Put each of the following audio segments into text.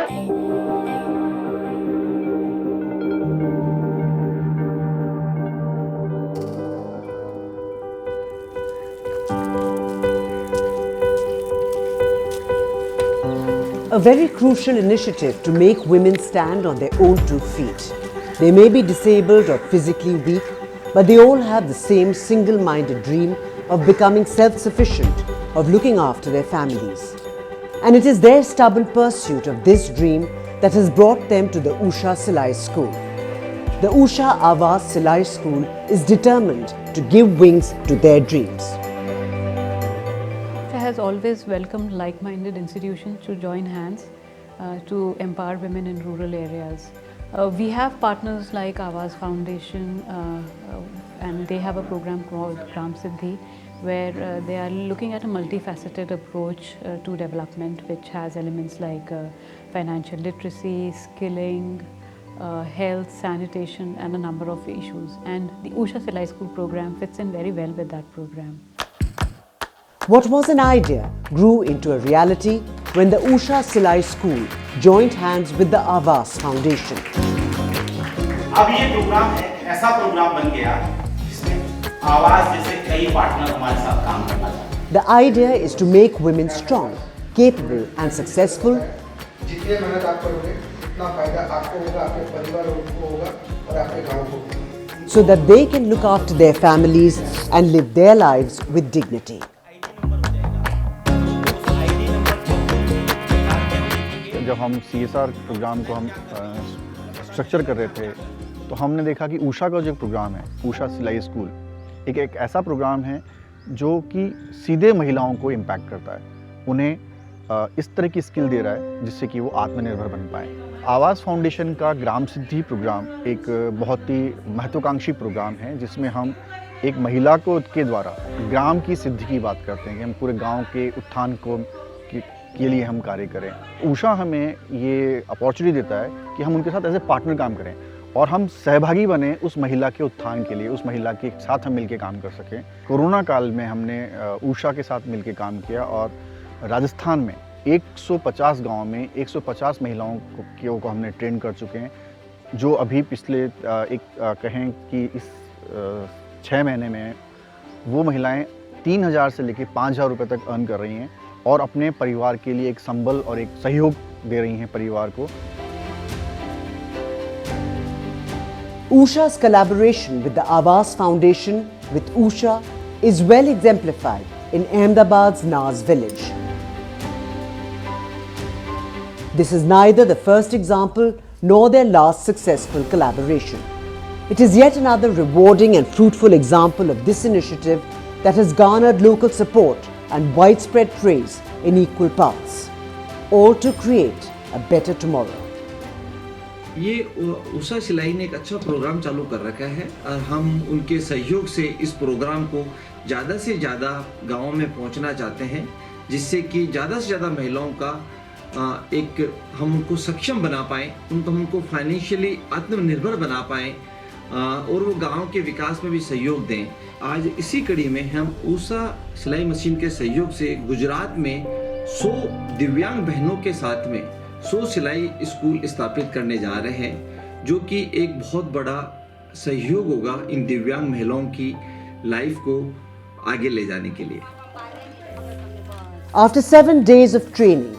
A very crucial initiative to make women stand on their own two feet. They may be disabled or physically weak, but they all have the same single-minded dream of becoming self-sufficient, of looking after their families. And it is their stubborn pursuit of this dream that has brought them to the Usha Silai School. The Usha Awas Silai School is determined to give wings to their dreams. Has always welcomed like-minded institutions to join hands to empower women in rural areas. We have partners like Awas Foundation and they have a program called Gram Siddhi where they are looking at a multifaceted approach to development which has elements like financial literacy, skilling, health, sanitation and a number of issues, and the Usha Silai School program fits in very well with that program. What was an idea grew into a reality when the Usha Silai School joined hands with the Awas Foundation. अब ये programme है ऐसा programme बन गया जिसमें आवाज जैसे कई पार्टनर हमारे साथ काम करना चाहते हैं. The idea is to make women strong, capable and successful. जितने मेहनत आप करोगे उतना फायदा आपको होगा, आपके परिवार को होगा और आपके गांव को होगा. So that they can look after their families and live their lives with dignity. जब हम CSR प्रोग्राम को हम स्ट्रक्चर कर रहे थे तो हमने देखा कि ऊषा का जो प्रोग्राम है, ऊषा सिलाई स्कूल एक ऐसा प्रोग्राम है जो कि सीधे महिलाओं को इम्पैक्ट करता है, उन्हें इस तरह की स्किल दे रहा है जिससे कि वो आत्मनिर्भर बन पाएँ. आवास फाउंडेशन का ग्राम सिद्धि प्रोग्राम एक बहुत ही महत्वाकांक्षी प्रोग्राम है जिसमें हम एक महिला को के द्वारा ग्राम की सिद्धि की बात करते हैं कि हम पूरे गाँव के उत्थान के लिए हम कार्य करें. ऊषा हमें ये अपॉर्चुनिटी देता है कि हम उनके साथ एज ए पार्टनर काम करें और हम सहभागी बने उस महिला के उत्थान के लिए, उस महिला के साथ हम मिलकर काम कर सकें. कोरोना काल में हमने ऊषा के साथ मिलकर काम किया और राजस्थान में 150 गांव में 150 महिलाओं को हमने ट्रेन कर चुके हैं, जो अभी पिछले कहें कि इस 6 महीने में वो महिलाएं 3,000 से लेकर 5,000 रुपये तक अर्न कर रही हैं और अपने परिवार के लिए एक संबल और एक सहयोग दे रही हैं परिवार को. Usha's collaboration with the Awas Foundation with Usha is well exemplified in Ahmedabad's Naz village. This is neither the first example nor their last successful collaboration. It is yet another rewarding and fruitful example of this initiative that has garnered local support and widespread praise in equal parts, all to create a better tomorrow. ये उषा सिलाई ने एक अच्छा programme चालू कर रखा है और हम उनके सहयोग से इस प्रोग्राम को ज़्यादा से ज़्यादा गाँव में पहुंचना चाहते हैं, जिससे कि ज़्यादा से ज़्यादा महिलाओं का एक हम उनको सक्षम बना पाएँ, उनको फाइनेंशियली आत्मनिर्भर बना पाएँ और वो गांव के विकास में भी सहयोग दें. आज इसी कड़ी में हम ऊषा सिलाई मशीन के सहयोग से गुजरात में 100 दिव्यांग बहनों के साथ में 100 सिलाई स्कूल स्थापित करने जा रहे हैं, जो कि एक बहुत बड़ा सहयोग होगा इन दिव्यांग महिलाओं की लाइफ को आगे ले जाने के लिए. After 7 days of training,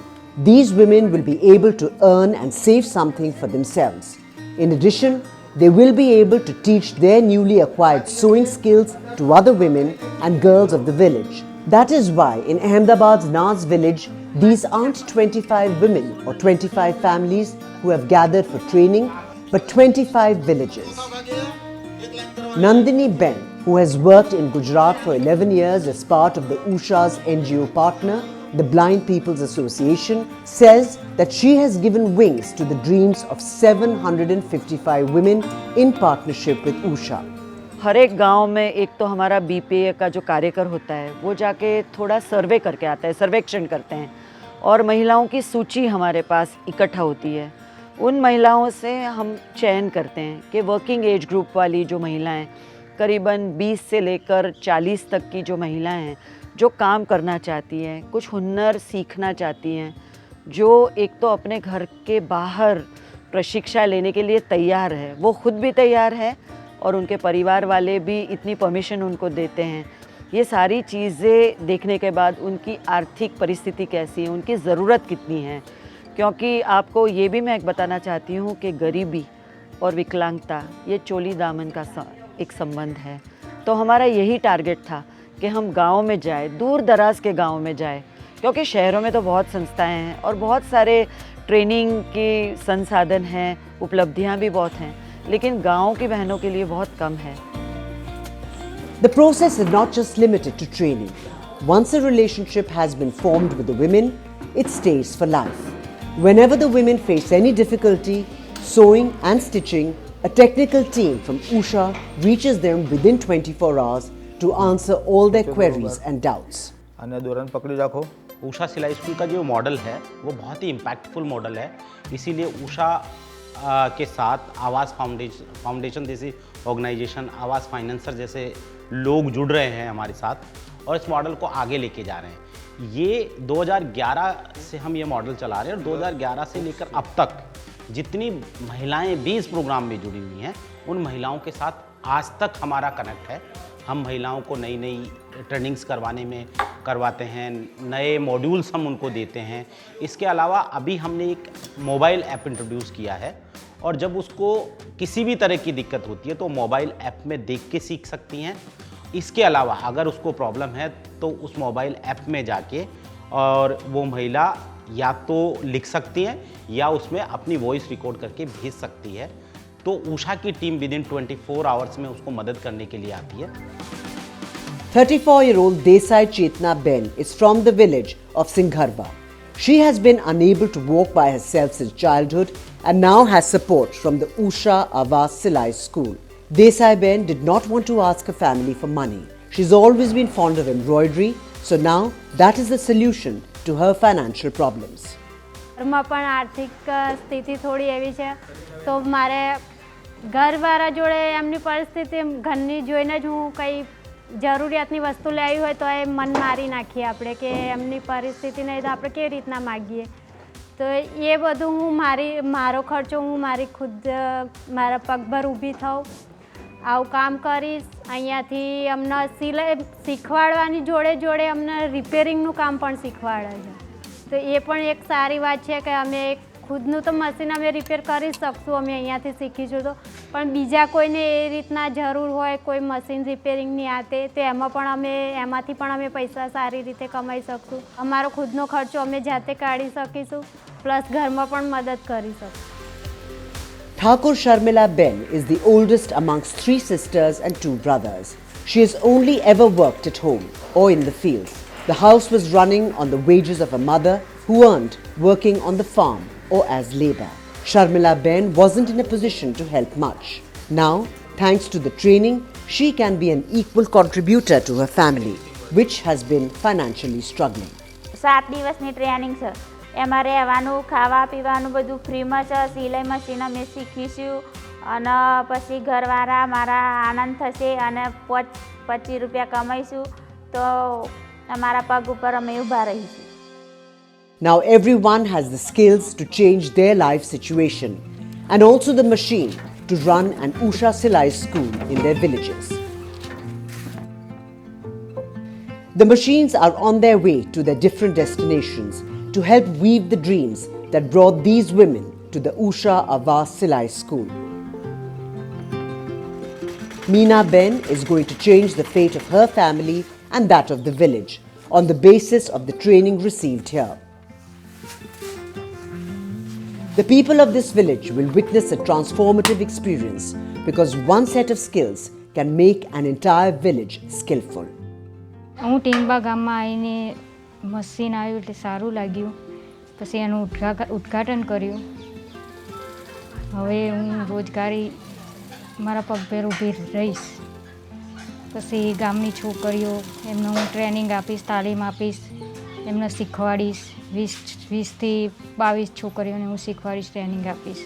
these women will be able to earn and save something for themselves. In addition, they will be able to teach their newly acquired sewing skills to other women and girls of the village. That is why in Ahmedabad's Naz village, these aren't 25 women or 25 families who have gathered for training, but 25 villages. Nandini Ben, who has worked in Gujarat for 11 years as part of the Usha's NGO partner, the Blind People's Association, says that she has given wings to the dreams of 755 women in partnership with Usha. हर एक गांव में एक तो हमारा BPA का जो कार्यकर होता है वो जाके थोड़ा सर्वे करके आता है, सर्वेक्षण करते हैं और महिलाओं की सूची हमारे पास इकट्ठा होती है. उन महिलाओं से हम चयन करते हैं कि वर्किंग एज ग्रुप वाली जो महिलाएं, करीबन 20 से लेकर 40 तक की जो महिलाएं हैं जो काम करना चाहती हैं, कुछ हुनर सीखना चाहती हैं, जो एक तो अपने घर के बाहर प्रशिक्षण लेने के लिए तैयार है, वो खुद भी तैयार है और उनके परिवार वाले भी इतनी परमिशन उनको देते हैं। ये सारी चीज़ें देखने के बाद उनकी आर्थिक परिस्थिति कैसी है, उनकी ज़रूरत कितनी है, क्योंकि आपको ये भी मैं एक बताना चाहती हूँ कि गरीबी और विकलांगता ये चोली दामन का एक संबंध है। तो हमारा यही टारगेट था कि हम गाँव में जाए, दूर दराज के गाँव में जाए, क्योंकि शहरों में तो बहुत संस्थाएं हैं और बहुत सारे ट्रेनिंग के संसाधन हैं, उपलब्धियां भी बहुत हैं, लेकिन गाँव की बहनों के लिए बहुत कम है। The process is not just limited to training. Once a relationship has been formed with the women, it stays for life. Whenever the women face any difficulty, sewing and stitching, a technical team from Usha reaches them within 24 hours to answer all their queries and doubts. अन्य दौरान पकड़ी रखो। उषा सिलाई school का जो model है वो बहुत ही इम्पैक्टफुल मॉडल है, इसीलिए उषा के साथ आवाज़ फाउंडेशन जैसी ऑर्गेनाइजेशन, आवाज़ फाइनेंसर जैसे लोग जुड़ रहे हैं हमारे साथ और इस मॉडल को आगे लेके जा रहे हैं। ये 2011 से हम ये मॉडल चला रहे हैं और 2011 से लेकर अब तक जितनी महिलाएं भी इस प्रोग्राम में जुड़ी हुई हैं, उन महिलाओं के साथ आज तक हमारा कनेक्ट है। हम महिलाओं को नई नई ट्रेनिंग्स करवाते हैं, नए मॉड्यूल्स हम उनको देते हैं। इसके अलावा अभी हमने एक मोबाइल ऐप इंट्रोड्यूस किया है और जब उसको किसी भी तरह की दिक्कत होती है तो मोबाइल ऐप में देख के सीख सकती हैं। इसके अलावा अगर उसको प्रॉब्लम है तो उस मोबाइल ऐप में जाके और वो महिला या तो लिख सकती हैं या उसमें अपनी वॉइस रिकॉर्ड करके भेज सकती है। तो उषा की टीम विदिन 24 आवर्स में उसको मदद करने के लिए आती है। 34-year-old Desai Chetna Ben is from the village of Singharva. She has been unable to walk by herself since childhood and now has support from the Usha Avas Silai school. Desai Ben did not want to ask her family for money. She's always been fond of embroidery, so now that is the solution to her financial problems. ઘરમાં પણ આર્થિક સ્થિતિ થોડી એવી છે તો મારે ઘરવાળા જોડે એમની પરિસ્થિતિ ઘરની જોઈને જ હું કંઈ જરૂરિયાતની વસ્તુ લેવી હોય તો એ મન મારી નાખીએ આપણે કે એમની પરિસ્થિતિ નહીં તો આપણે કેવી રીતના માગીએ તો એ બધું હું મારો ખર્ચો હું મારી ખુદ મારા પગભર ઊભી થાઉં આવું કામ કરીશ અહીંયાથી અમને સિલાઈ શીખવાડવાની જોડે જોડે અમને રિપેરિંગનું કામ પણ શીખવાડે છે તો એ પણ એક સારી વાત છે કે અમે ખુદનું તો મશીન અમે રિપેર કરી શકશું અમે અહીંયાથી શીખીશું તો પણ બીજા કોઈને એ રીતના જરૂર હોય કોઈ મશીન રિપેરિંગની આતે તો એમાંથી પણ અમે પૈસા સારી રીતે કમાઈ શકશું અમારો ખુદનો ખર્ચો અમે જાતે કાઢી શકીશું પ્લસ ઘરમાં પણ મદદ કરી શકશું. Thakur Sharmila Ben is the oldest amongst 3 sisters and 2 brothers. She has only ever worked at home or in the fields. The house was running on the wages of her mother who earned working on the farm or as labour. Sharmila Ben wasn't in a position to help much. Now, thanks to the training, she can be an equal contributor to her family, which has been financially struggling. 7 દિવસની training છે એમાં રહેવાનું ખાવા પીવાનું બધું ફ્રીમાં છે સિલાઈ મશીન અમે શીખીશું અને પછી ઘરવાળા મારા આનંદ થશે અને 25 રૂપિયા કમાઈશું તો અમારા પગ ઉપર અમે ઊભા રહીશું. Now everyone has the skills to change their life situation and also the machine to run an Usha Silai school in their villages. The machines are on their way to their different destinations to help weave the dreams that brought these women to the Usha Avas Silai school. Meena Ben is going to change the fate of her family and that of the village on the basis of the training received here. The people of this village will witness a transformative experience because one set of skills can make an entire village skillful. હું ટીંબા ગામમાં આવીને machine આવ્યું એટલે સારું लाग्યું પછી એનું ઉદ્ઘાટન કર્યું હવે હું રોજગારી મારા પગ પર ઊભી રહીશ પછી ગામની છોકરીઓ એમને હું ટ્રેનિંગ આપીશ તાલીમ આપીશ એમને શીખવાડીશ 20 થી 22 છોકરીઓને હું શીખવાડીશ ટ્રેનિંગ આપીશ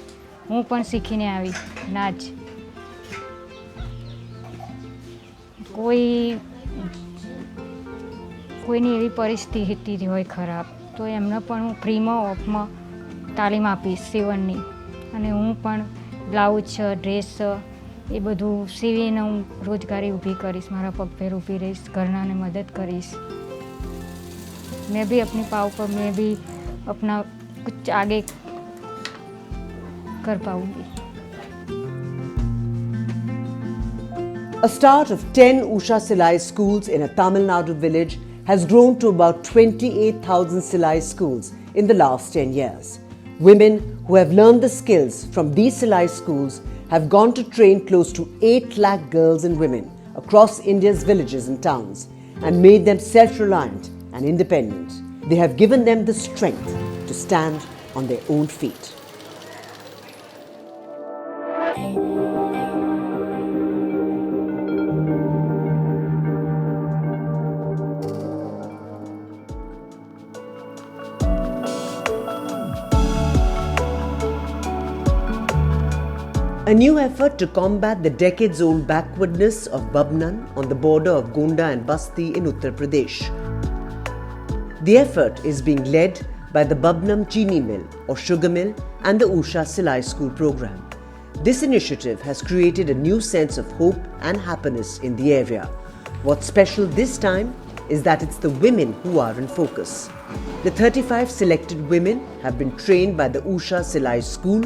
હું પણ શીખીને આવી નાચ કોઈની એવી પરિસ્થિતિ હોય ખરાબ તો એમને પણ હું ફ્રીમાં ઓફમાં તાલીમ આપીશ સીવણની અને હું પણ બ્લાઉઝ છે ડ્રેસ છે એ બધું સીવીને હું રોજગારી ઊભી કરીશ મારા પગભેર ઊભી રહીશ ઘરનાને મદદ કરીશ मैं भी अपनी पाँव पर मैं भी अपना कुछ आगे कर पाऊँगी। A start of 10 Usha Silai schools in a Tamil Nadu village has grown to about 28,000 Silai schools in the last 10 years. Women who have learned the skills from these Silai schools have gone to train close to 8 lakh girls and women across India's villages and towns and made them self-reliant and independent. They have given them the strength to stand on their own feet. A new effort to combat the decades-old backwardness of Babnan on the border of Gonda and Basti in Uttar Pradesh. The effort is being led by the Babnam Chini Mill or Sugar Mill and the Usha Silai School program. This initiative has created a new sense of hope and happiness in the area. What's special this time is that it's the women who are in focus. The 35 selected women have been trained by the Usha Silai School,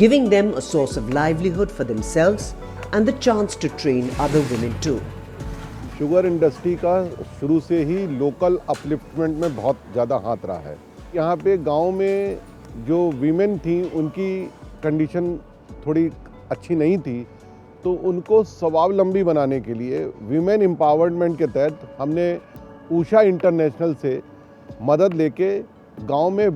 giving them a source of livelihood for themselves and the chance to train other women too. Sugar industry का शुरू से ही local upliftment में बहुत ज़्यादा हाथ रहा है। यहाँ पे गांव में जो वीमेन थी उनकी कंडीशन थोड़ी अच्छी नहीं थी, तो उनको स्वावलंबी बनाने के लिए वीमेन एम्पावरमेंट के तहत हमने ऊषा इंटरनेशनल से मदद लेके गांव में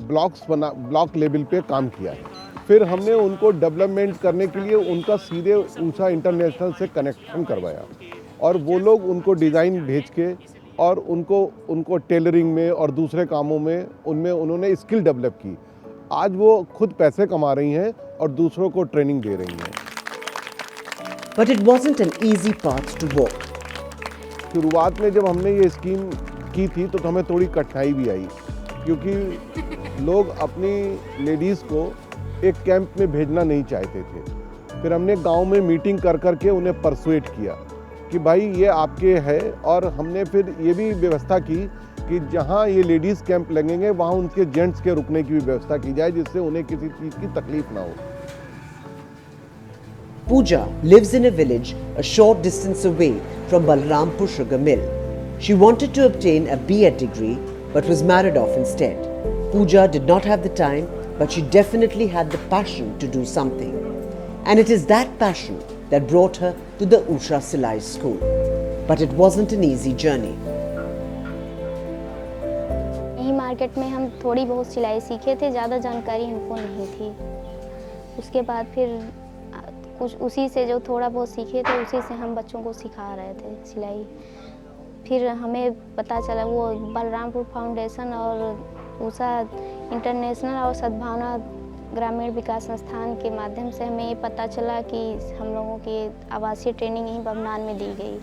ब्लॉक लेवल पे काम किया है। फिर हमने उनको डेवलपमेंट करने के लिए उनका सीधे ऊषा इंटरनेशनल से कनेक्शन करवाया और वो लोग उनको डिज़ाइन भेज के और उनको टेलरिंग में और दूसरे कामों में उनमें उन्होंने स्किल डेवलप की। आज वो खुद पैसे कमा रही हैं और दूसरों को ट्रेनिंग दे रही हैं। But it wasn't an easy path to walk. शुरुआत में जब हमने ये स्कीम की थी तो हमें थोड़ी कठिनाई भी आई, क्योंकि लोग अपनी लेडीज़ को एक कैंप में भेजना नहीं चाहते थे। फिर हमने गांव में मीटिंग कर के उन्हें परसुएट किया कि भाई ये आपके है, और हमने फिर ये भी व्यवस्था की कि जहां ये लेडीज़ कैंप लगेंगे वहां उनके जेंट्स के रुकने की भी व्यवस्था की जाए, जिससे उन्हें किसी चीज़ की तकलीफ ना हो। Pooja lives in a village a short distance away from Balrampur Sugar Mill. She wanted to obtain a B.Ed degree but was married off instead. Pooja did not have the time, but she definitely had the passion to do something. And it is that passion that brought her to the Usha Silai School. But it wasn't an easy journey. यही market में हम थोड़ी बहुत सिलाई सीखे थे, ज़्यादा जानकारी हमको नहीं थी। उसके बाद फिर कुछ उसी से जो थोड़ा बहुत सीखे थे उसी से हम बच्चों को सिखा रहे थे सिलाई। फिर हमें पता चला वो बलरामपुर फाउंडेशन और उषा इंटरनेशनल और सद्भावना ग्रामीण विकास संस्थान के माध्यम से हमें ये पता चला कि हम लोगों की आवासीय ट्रेनिंग यहीं बमनान में दी गई।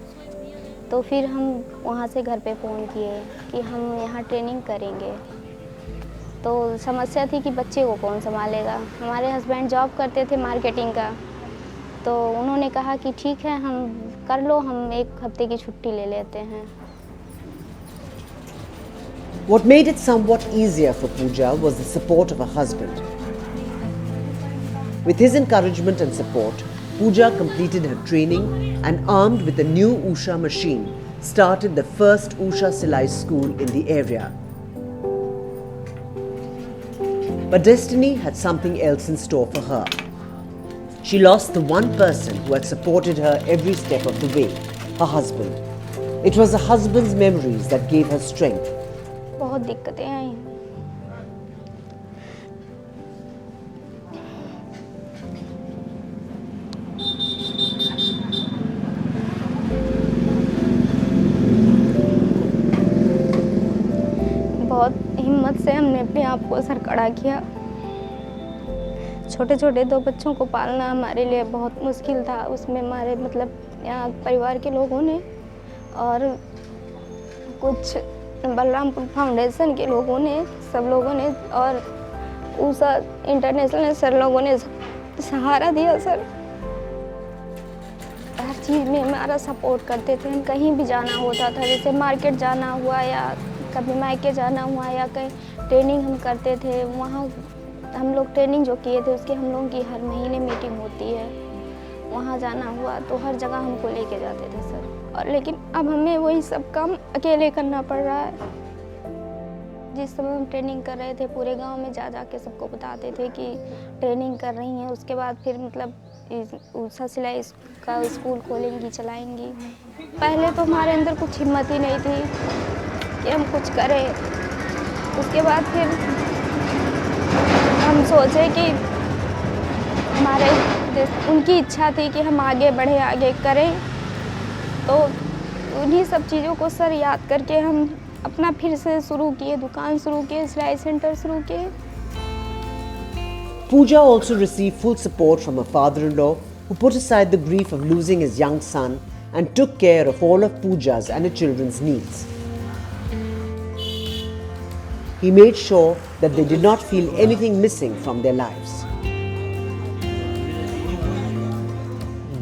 तो फिर हम वहाँ से घर पे फ़ोन किए कि हम यहाँ ट्रेनिंग करेंगे। तो समस्या थी कि बच्चे को कौन संभालेगा। हमारे हस्बैंड जॉब करते थे मार्केटिंग का, तो उन्होंने कहा कि ठीक है हम कर लो, हम 1 हफ्ते की छुट्टी ले लेते हैं। What made it somewhat easier for Pooja was the support of her husband. With his encouragement and support, Pooja completed her training and, armed with a new Usha machine, started the first Usha Silai school in the area. But destiny had something else in store for her. She lost the one person who had supported her every step of the way, her husband. It was her husband's memories that gave her strength. बहुत दिक्कतें आई। बहुत हिम्मत से हमने अपने आप को sir खड़ा किया। छोटे छोटे 2 बच्चों को पालना हमारे लिए बहुत मुश्किल था। उसमें हमारे मतलब यहाँ परिवार के लोगों ने और कुछ बलरामपुर फाउंडेशन के लोगों ने, सब लोगों ने, और ऊषा इंटरनेशनल सर लोगों ने सहारा दिया सर। हर चीज़ में हमारा सपोर्ट करते थे। हम कहीं भी जाना होता था, जैसे मार्केट जाना हुआ या कभी मायके जाना हुआ या कहीं ट्रेनिंग हम करते थे, वहाँ हम लोग ट्रेनिंग जो किए थे उसकी हम लोगों की हर महीने मीटिंग होती है। वहाँ जाना हुआ तो हर जगह हमको लेके जाते थे सर। और लेकिन अब हमें वही सब काम अकेले करना पड़ रहा है। जिस समय हम ट्रेनिंग कर रहे थे पूरे गांव में जा के सबको बताते थे कि ट्रेनिंग कर रही हैं, उसके बाद फिर मतलब ऊषा सिलाई का स्कूल खोलेंगी, चलाएंगी। पहले तो हमारे अंदर कुछ हिम्मत ही नहीं थी कि हम कुछ करें। उसके बाद फिर हम सोचे कि हमारे उनकी इच्छा थी कि हम आगे बढ़े, आगे करें, तो उन्हीं सब चीज़ों को सर याद करके हम अपना फिर से शुरू किए, दुकान शुरू किए, सिलाई सेंटर शुरू किए। Pooja also received full support from her father-in-law, who put aside the grief of losing his young son and took care of all of Pooja's and her children's needs. He made sure that they did not feel anything missing from their lives.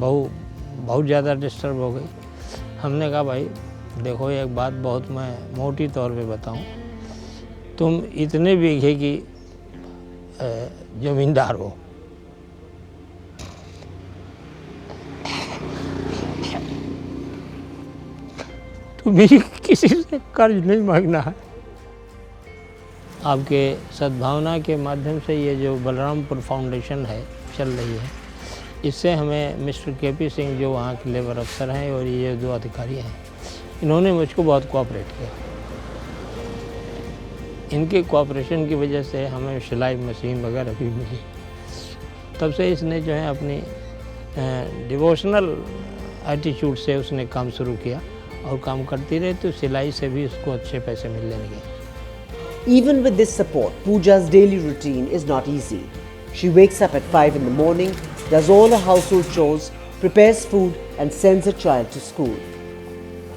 बहुत ज़्यादा disturb हो गई। हमने कहा भाई देखो एक बात बहुत मैं मोटी तौर पे बताऊं, तुम इतने बीघे की ज़मींदार हो, तुम्हें किसी से कर्ज नहीं मांगना है। आपके सद्भावना के माध्यम से ये जो बलरामपुर फाउंडेशन है चल रही है, इससे हमें मिस्टर के.पी. सिंह जो वहाँ के लेबर अफसर हैं और ये दो अधिकारी हैं, इन्होंने मुझको बहुत कोऑपरेट किया। इनके कोऑपरेशन की वजह से हमें सिलाई मशीन वगैरह भी मिली। तब से इसने जो है अपनी डिवोशनल एटीट्यूड से उसने काम शुरू किया और काम करती रही, तो सिलाई से भी उसको अच्छे पैसे मिलने लगे। Even with this support, Pooja's daily routine is not easy. She wakes up at 5 in the morning, does all her household chores, prepares food and sends her child to school.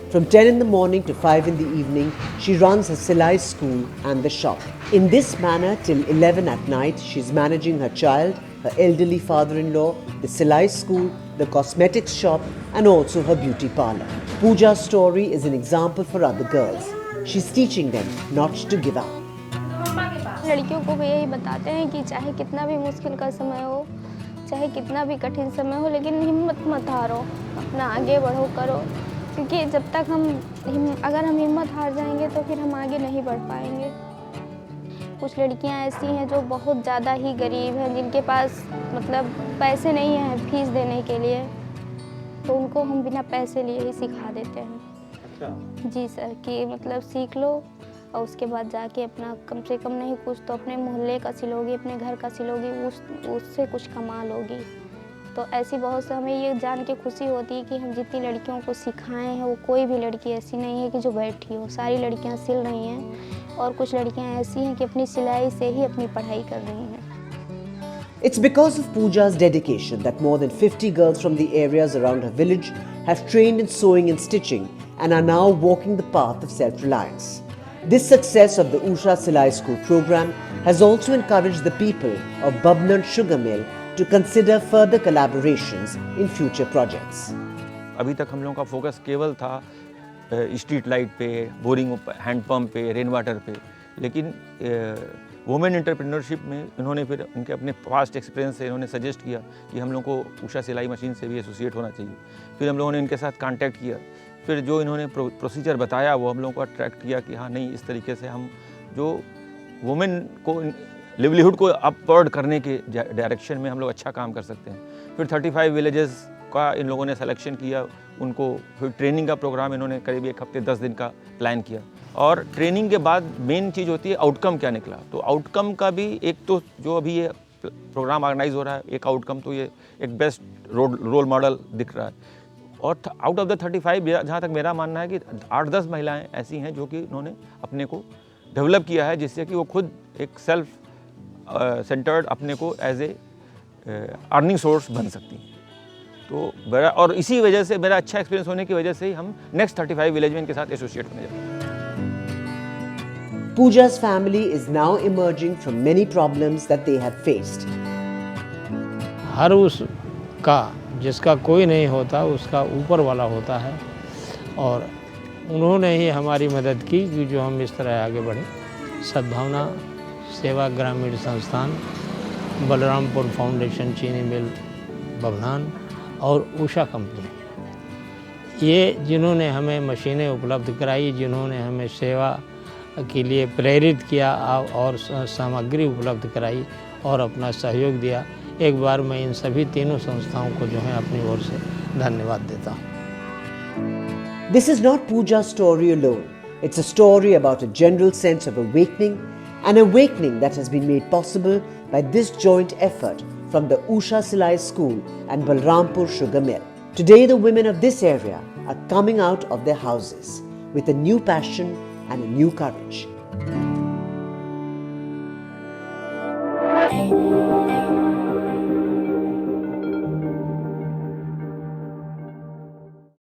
From 10 in the morning to 5 in the evening, she runs her Silai school and the shop. In this manner, till 11 at night, she's managing her child, her elderly father-in-law, the Silai school, the cosmetics shop and also her beauty parlor. Pooja's story is an example for other girls. She's teaching them not to give up. लड़कियों को भी यही बताते हैं कि चाहे कितना भी मुश्किल का समय हो, चाहे कितना भी कठिन समय हो, लेकिन हिम्मत मत हारो, अपना आगे बढ़ो, करो। क्योंकि जब तक अगर हम हिम्मत हार जाएंगे तो फिर हम आगे नहीं बढ़ पाएंगे। कुछ लड़कियां ऐसी हैं जो बहुत ज़्यादा ही गरीब हैं, जिनके पास मतलब पैसे नहीं हैं फीस देने के लिए, तो उनको हम बिना पैसे लिए ही सिखा देते हैं। अच्छा। जी सर, कि मतलब सीख लो और उसके बाद जाके अपना कम से कम नहीं कुछ तो अपने मोहल्ले का सिलोगी, अपने घर का सिलोगी, उससे कुछ कमा लोगी। तो ऐसी बहुत से हमें ये जान के खुशी होती है कि हम जितनी लड़कियों को सिखाए हैं वो कोई भी लड़की ऐसी नहीं है कि जो बैठी हो, सारी लड़कियां सिल रही हैं और कुछ लड़कियां ऐसी हैं कि अपनी सिलाई से ही अपनी पढ़ाई कर रही हैं। It's because of Pooja's dedication that more than 50 girls from the areas around her village have trained in sewing and stitching and are now walking the path of self-reliance. This success of the Usha Silai School program has also encouraged the people of Babnan Sugar Mill to consider further collaborations in future projects. अभी तक हम लोगों का focus केवल था street light पे, boring hand pump पे, rain water पे, लेकिन वुमेन एंटरप्रेन्योरशिप में इन्होंने फिर उनके अपने पास्ट एक्सपीरियंस से इन्होंने सजेस्ट किया कि हम लोग को उषा सिलाई मशीन से भी एसोसिएट होना चाहिए। फिर हम लोगों ने इनके साथ कांटेक्ट किया, फिर जो इन्होंने प्रोसीजर बताया वो हम लोगों को अट्रैक्ट किया कि हाँ नहीं, इस तरीके से हम जो वुमेन को लिवलीहुड को अपवर्ड करने के डायरेक्शन में हम लोग अच्छा काम कर सकते हैं। फिर 35 विलेजेस का इन लोगों ने सिलेक्शन किया, उनको फिर ट्रेनिंग का प्रोग्राम इन्होंने करीब 1 हफ्ते 10 दिन का प्लान किया, और ट्रेनिंग के बाद मेन चीज़ होती है आउटकम क्या निकला। तो आउटकम का भी एक तो जो अभी ये प्रोग्राम ऑर्गेनाइज हो रहा है, एक आउटकम तो ये एक बेस्ट रोल मॉडल दिख रहा है। और आउट ऑफ द 35 जहाँ तक मेरा मानना है कि 8-10 महिलाएं ऐसी हैं जो कि उन्होंने अपने को डेवलप किया है, जिससे कि वो खुद एक सेल्फ सेंटर्ड अपने को एज ए अर्निंग सोर्स बन सकती हैं। तो मेरा, और इसी वजह से मेरा अच्छा एक्सपीरियंस होने की वजह से ही हम नेक्स्ट 35 विलेज में इनके साथ एसोसिएट होने जा रहे हैं। Pooja's family is now emerging from many problems that they had faced. हर उसका जिसका कोई नहीं होता उसका ऊपर वाला होता है, और उन्होंने ही हमारी मदद की कि जो हम इस तरह आगे बढ़े। सद्भावना सेवा ग्रामीण संस्थान, बलरामपुर फाउंडेशन चीनी मिल बभनान और उषा कंपनी, ये जिन्होंने हमें मशीनें उपलब्ध कराई, जिन्होंने हमें सेवा के लिए प्रेरित किया और सामग्री उपलब्ध कराई और अपना सहयोग दिया, एक बार मैं इन सभी तीनों संस्थाओं को जो है अपनी ओर से धन्यवाद देता हूँ। This is not Pooja's story alone. It's a story about a general sense of awakening, an awakening that has been made possible by this joint effort from the Usha Silai School and Balrampur Sugar Mill. Today, the women of this area are coming out of their houses with a new passion and a new courage.